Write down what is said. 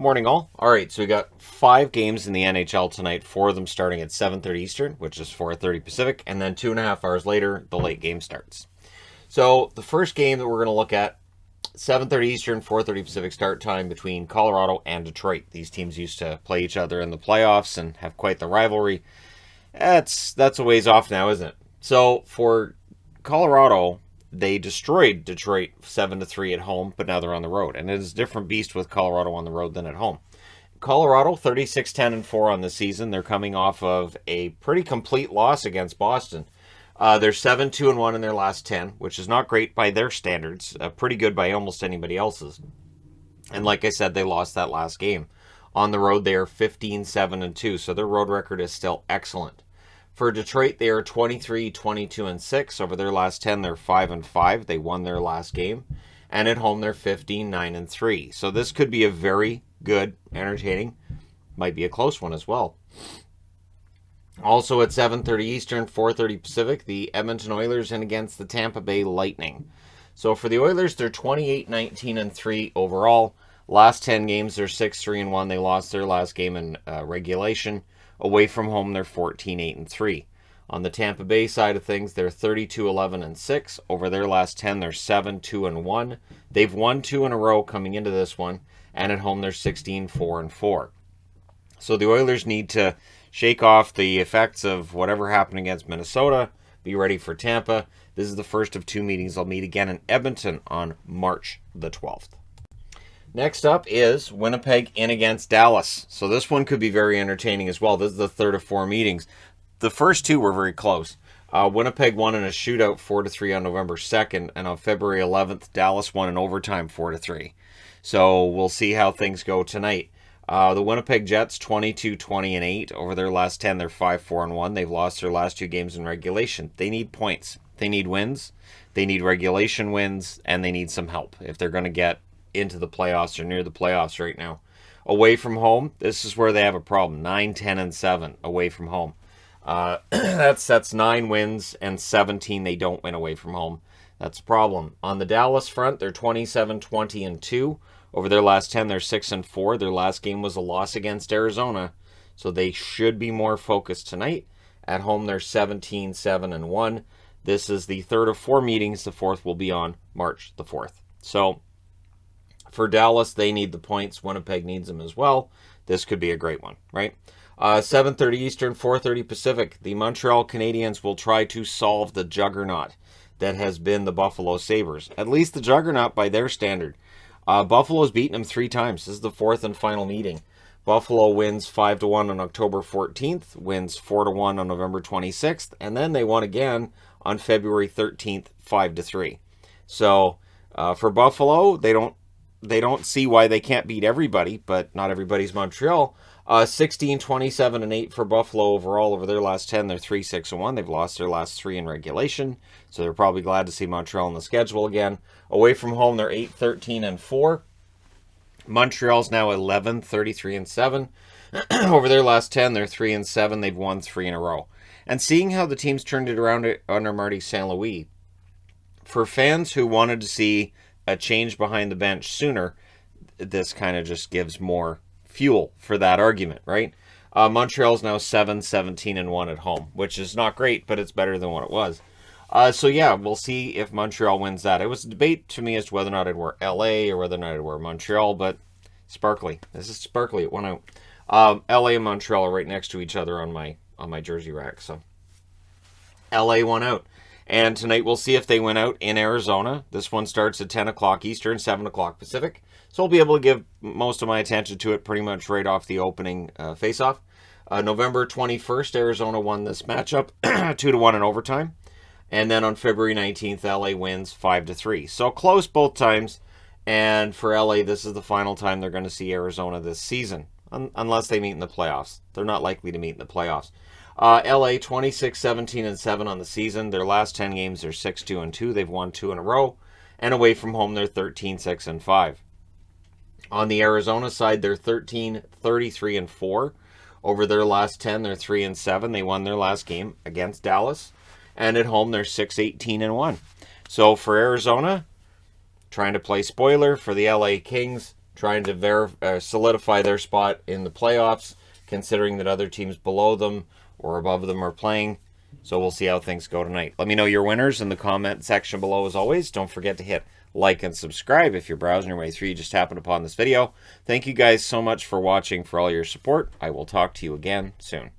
Morning all. Alright, so we got 5 games in the NHL tonight, 4 of them starting at 7:30 Eastern, which is 4:30 Pacific, and then 2.5 hours later, the late game starts. So the first game that we're going to look at, 7:30 Eastern, 4:30 Pacific start time between Colorado and Detroit. These teams used to play each other in the playoffs and have quite the rivalry. That's a ways off now, isn't it? So for Colorado, they destroyed Detroit 7-3 at home, but now they're on the road. And it is a different beast with Colorado on the road than at home. Colorado, 36-10-4 on the season. They're coming off of a pretty complete loss against Boston. They're 7-2-1 in their last 10, which is not great by their standards. Pretty good by almost anybody else's. And like I said, they lost that last game. On the road, they are 15-7-2, so their road record is still excellent. For Detroit, they are 23-22-6. Over their last 10, they're 5-5. They won their last game. And at home, they're 15-9-3. So this could be a very good, entertaining, might be a close one as well. Also at 7:30 Eastern, 4:30 Pacific, the Edmonton Oilers in against the Tampa Bay Lightning. So for the Oilers, they're 28-19-3 overall. Last 10 games, they're 6-3-1. They lost their last game in regulation. Away from home, they're 14-8-3. On the Tampa Bay side of things, they're 32-11-6. Over their last 10, they're 7-2-1. They've won 2 in a row coming into this one, and at home, they're 16-4-4. So the Oilers need to shake off the effects of whatever happened against Minnesota, be ready for Tampa. This is the first of 2 meetings. They'll meet again in Edmonton on March the 12th. Next up is Winnipeg in against Dallas. So this one could be very entertaining as well. This is the third of 4 meetings. The first 2 were very close. Winnipeg won in a shootout 4-3 on November 2nd, and on February 11th, Dallas won in overtime 4-3. So we'll see how things go tonight. The Winnipeg Jets 22-20-8. Over their last 10, they're 5-4-1. They've lost their last 2 games in regulation. They need points. They need wins. They need regulation wins, and they need some help if they're going to get into the playoffs or near the playoffs right now. Away from home, this is where they have a problem. 9-10-7 away from home. That's 9 wins and 17 they don't win away from home. That's a problem. On the Dallas front, they're 27-20-2. Over their last 10, they're 6-4. Their last game was a loss against Arizona, so they should be more focused tonight. At home, they're 17-7-1. This is the third of 4 meetings. The fourth will be on March the 4th. So for Dallas, they need the points. Winnipeg needs them as well. This could be a great one, right? 7:30 Eastern, 4:30 Pacific. The Montreal Canadiens will try to solve the juggernaut that has been the Buffalo Sabres. At least the juggernaut by their standard. Buffalo's beaten them 3 times. This is the 4th and final meeting. Buffalo wins 5-1 on October 14th, wins 4-1 on November 26th, and then they won again on February 13th, 5-3. So for Buffalo, they don't see why they can't beat everybody, but not everybody's Montreal. 16-27-8 for Buffalo overall. Over their last 10, they're 3-6-1. They've lost their last 3 in regulation, so they're probably glad to see Montreal on the schedule again. Away from home, they're 8-13-4. Montreal's now 11-33-7. Over their last 10, they're 3-7. They've won 3 in a row. And seeing how the teams turned it around under Marty St. Louis, for fans who wanted to see a change behind the bench sooner, this kind of just gives more fuel for that argument, right? Montreal's now 7-17-1 at home, which is not great, but it's better than what it was. So yeah, we'll see if Montreal wins that. It was a debate to me as to whether or not I'd wear LA or whether or not I'd wear Montreal, but sparkly. This is sparkly. It went out. LA and Montreal are right next to each other on my jersey rack, so LA won out. And tonight we'll see if they win out in Arizona. This one starts at 10 o'clock Eastern, 7 o'clock Pacific. So I'll be able to give most of my attention to it pretty much right off the opening face-off. November 21st, Arizona won this matchup 2-1 in overtime. And then on February 19th, LA wins 5-3. So close both times. And for LA, this is the final time they're going to see Arizona this season. Unless they meet in the playoffs. They're not likely to meet in the playoffs. LA 26-17-7 on the season. Their last 10 games, they're 6-2-2. They've won 2 in a row. And away from home, they're 13-6-5. On the Arizona side, they're 13-33-4. Over their last 10, they're 3-7. They won their last game against Dallas. And at home, they're 6-18-1. So for Arizona, trying to play spoiler. For the LA Kings, trying to solidify their spot in the playoffs, considering that other teams below them or above them are playing. So we'll see how things go tonight. Let me know your winners in the comment section below as always. Don't forget to hit like and subscribe if you're browsing your way through. You just happened upon this video. Thank you guys so much for watching, for all your support. I will talk to you again soon.